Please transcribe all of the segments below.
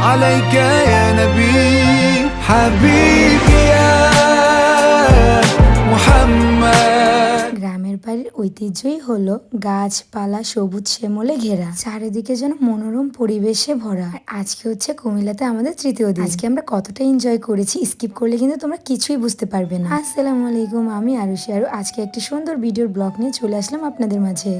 عليك يا نبي حبيبي يا محمد। গ্রামের বাড়ির ঐতিহ্যই হলো গাছপালা সবুজ শ্যামলে ঘেরা, চারিদিকে যেন মনোরম পরিবেশে ভরা। আজকে হচ্ছে কুমিল্লাতে আমাদের তৃতীয় দিন। আজকে আমরা কতটা এনজয় করেছি, স্কিপ করলে কিন্তু তোমরা কিছুই বুঝতে পারবে না। আসসালামু আলাইকুম, আমি আরুষি আরু। আজকে একটি সুন্দর ভিডিওর ব্লগ নিয়ে চলে আসলাম আপনাদের মাঝে।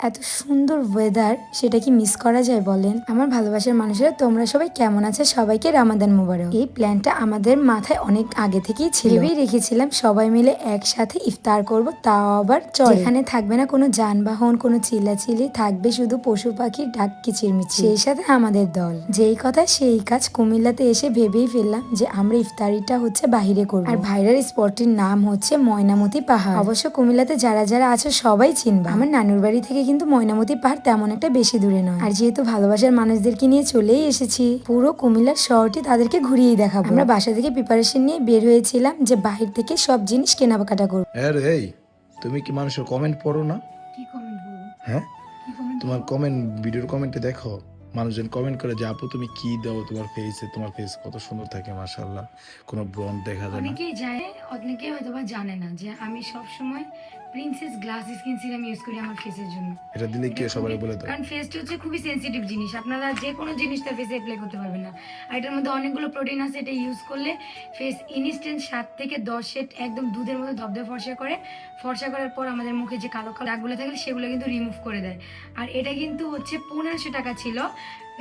এত সুন্দর ওয়েদার, সেটা কি মিস করা যায় বলেন? আমার ভালোবাসার মানুষেরা, তোমরা সবাই কেমন আছে? সবাইকে রামাদান মোবারক। এই প্ল্যানটা আমাদের মাথায় অনেক আগে থেকেই ছিল। ভেবেই রেখেছিলাম সবাই মিলে একসাথে ইফতার করব, তাও আবার যেখানে থাকবে না কোনো যানবাহন, কোনো চিল্লাচিল্লি, থাকবে শুধু পশু পাখির ডাক কিচিরমিচির, সেই সাথে আমাদের দল। যেই কথা সেই কাজ, কুমিল্লাতে এসে ভেবেই ফেললাম যে আমরা ইফতারিটা হচ্ছে বাহিরে করব। আর ভাইরাল স্পটটির নাম হচ্ছে ময়নামতি পাহাড়। অবশ্য কুমিল্লাতে যারা যারা আছে সবাই চিনবা। আমার নানুর বাড়ি থেকে কিন্তু ময়নামতি পাহাড় তেমন একটা বেশি দূরে নয়। আর যেহেতু ভালোবাসার মানুষদেরকে নিয়ে চলেই এসেছি, পুরো কুমিল্লার শহরটি তাদেরকে ঘুরিয়েই দেখাবো। আমরা বাসা থেকে প্রিপারেশন নিয়ে বের হয়েছিলাম যে বাহির থেকে সব জিনিস কেনাকাটা করবো। এই তুমি কি মানুষের কমেন্ট পড়ো না? কি কমেন্ট বলবো? হ্যাঁ, তোমার কমেন্ট, ভিডিওর কমেন্টে দেখো মানুষজন কমেন্ট করে যে আপু তুমি কি দাও তোমার ফেসে, তোমার ফেস কত সুন্দর থাকে মাশাআল্লাহ, কোনো ব্রন দেখা যায় না। অনেকেই যায়, অনেকেই হয়তো বা জানে না যে আমি সব সময় princess glass skin serum use করি আমার ফেসের জন্য। এটা দিলে কি সবাই বলে দাও, কারণ ফেসটা হচ্ছে খুবই সেনসিটিভ জিনিস, আপনারা যে কোনো জিনিসটা ফেসে অ্যাপ্লাই করতে পারবেন না। আর এটার মধ্যে অনেকগুলো প্রোটিন আছে, এটা ইউজ করলে ফেস ইনস্ট্যান্ট 7 থেকে 10 সেট একদম দুধের মতো ধবধবে ফর্সা করে। ফর্সা করার পর আমাদের মুখে যে কালো কালো দাগগুলো থাকলে সেগুলো কিন্তু রিমুভ করে দেয়। আর এটা কিন্তু হচ্ছে 1500 টাকা ছিল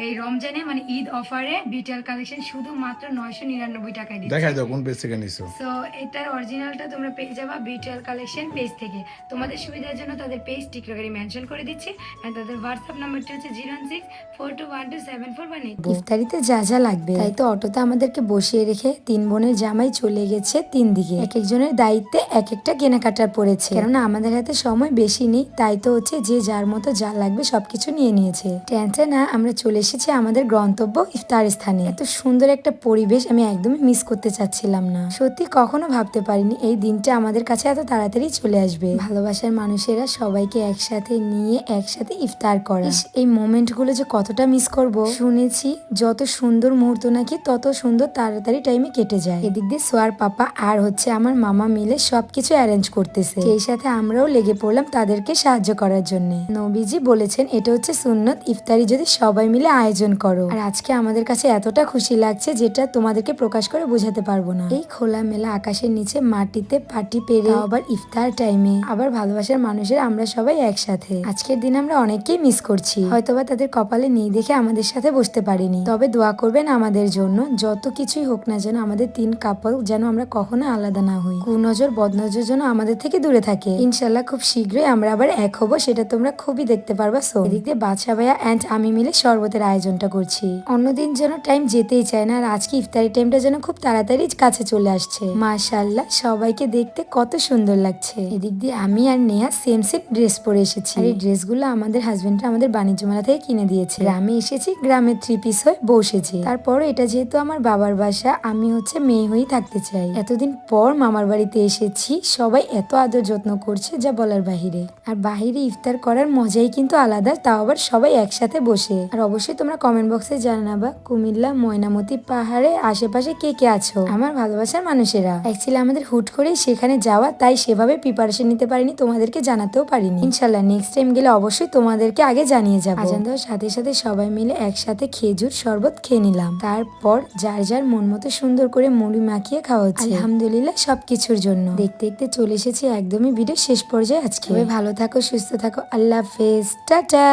এই রমজানে, মানে ঈদ অফারে বিটেল কালেকশন শুধু মাত্র 999 টাকায় দিচ্ছে। দেখাই দাও কোন পেজ থেকে নিছো। সো এটার অরিজিনালটা তোমরা পেয়ে যাবা বিটেল কালেকশন পেজ থেকে। তোমাদের সুবিধার জন্য তাদের পেজ টিকটকে মেনশন করে দিচ্ছি, এন্ড তাদের হোয়াটসঅ্যাপ নাম্বারটি হচ্ছে 01642127418। ইফতারিতে যা যা লাগবে, তাই তো অটোতে আমাদেরকে বসিয়ে রেখে 3 বোনের জামাই চলে গেছে 3 দিকে। এক একজনের দায়িত্বে এক একটা কেনাকাটার পড়েছে, কেননা আমাদের হাতে সময় বেশি নেই। তাই তো হচ্ছে যে যার মতো যা লাগবে সবকিছু নিয়ে নিয়েছে। টেনশন না, আমরা চলে এসেছি আমাদের গন্তব্য ইফতার স্থানে। এত সুন্দর একটা পরিবেশ আমি একদমই মিস করতে চাচ্ছিলাম না। সত্যি কখনো ভাবতে পারিনি এই দিনটা আমাদের কাছে এত তাড়াতাড়ি চলে আসবে। ভালোবাসার মানুষেরা সবাইকে একসাথে নিয়ে একসাথে ইফতার করা, এই মোমেন্ট গুলো যে কতটা মিস করব। শুনেছি যত সুন্দর মুহূর্ত নাকি তত সুন্দর তাড়াতাড়ি টাইমে কেটে যায়। এদিক দিয়ে সোয়ার পাপা আর হচ্ছে আমার মামা মিলে সবকিছু অ্যারেঞ্জ করতেছে, সেই সাথে আমরাও লেগে পড়লাম তাদেরকে সাহায্য করার জন্য। নবীজি বলেছেন এটা হচ্ছে সুন্নত, ইফতারি যদি সবাই মিলে আয়োজন করো। আর আজকে আমাদের কাছে এতটা খুশি লাগছে যেটা তোমাদেরকে প্রকাশ করে বোঝাতে পারবো না। এই খোলা মেলা আকাশের নিচে মাটিতে পাটি পেরে আবার ইফতার টাইমে আবার ভালোবাসার মানুষের আমরা সবাই একসাথে। আজকের দিন আমরা অনেককেই মিস করছি, হয়তোবা তাদের কপালে নেই দেখে আমাদের সাথে বসতে পারিনি। তবে দোয়া করবেন আমাদের জন্য, যত কিছুই হোক না যেন আমাদের 3 কাপল যেন আমরা কখনো আলাদা না হই। কুনজর বদনজর যেন আমাদের থেকে দূরে থাকে। ইনশাল্লাহ খুব শীঘ্রই আমরা আবার এক হবো, সেটা তোমরা খুবই দেখতে পারবা। সো এদিক দিয়ে বাদশা ভাইয়া এন্ড আমি মিলে শরবতের আয়োজনটা করছি। অন্যদিন যেন টাইম যেতেই চায় না, আর আজকে ইফতারি টাইমটা যেন খুব তাড়াতাড়ি কাছে চলে আসছে। মাশাআল্লাহ সবাইকে দেখতে কত সুন্দর লাগছে। এদিক দিয়ে আমি আর নেহা সেম সেম ড্রেস পরে এসেছি। আর এই ড্রেসগুলো আমাদের হাজবেন্ডরা আমাদের বাণিজ্য মেলা থেকে কিনে দিয়েছে। গ্রামে এসেছি, গ্রামের 3 পিস হয়ে বসেছি। তারপর এটা যেহেতু আমার বাবার বাসা, আমি হচ্ছে মেয়ে হয়েই থাকতে চাই। এতদিন পর মামার বাড়িতে এসেছি, সবাই এত আদর যত্ন করছে যা বলার বাহিরে। আর বাহিরে ইফতার করার মজাই কিন্তু আলাদা, তাও আবার সবাই একসাথে বসে। আর অবশ্যই তোমরা কমেন্ট বক্সে জানাবা কুমিল্লা ময়নামতি পাহাড়ে আশেপাশে কে কে আছো আমার ভালোবাসার মানুষেরা। অ্যাকচুয়ালি আমাদের হুট করেই সেখানে যাওয়া, তাই সেভাবে প্রিপারেশন নিতে পারিনি, তোমাদেরকে জানাতেও পারিনি। ইনশাল্লাহ নেক্সট টাইম গেলে অবশ্যই তোমাদেরকে আগে জানিয়ে যাবো। আজান দেওয়ার সাথে সাথে সবাই মিলে একসাথে খেজুর শরবত খেয়ে নিলাম। তারপর যার যার মন মতো সুন্দর করে মুড়ি মাখিয়ে খাওয়া হচ্ছে। আলহামদুলিল্লাহ সবকিছুর জন্য। দেখতে দেখতে চলে এসেছি একদমই ভিডিও শেষ পর্যায়ে। আজকে ভালো থাকো, সুস্থ থাকো, আল্লাহ হাফেজ, টাটা।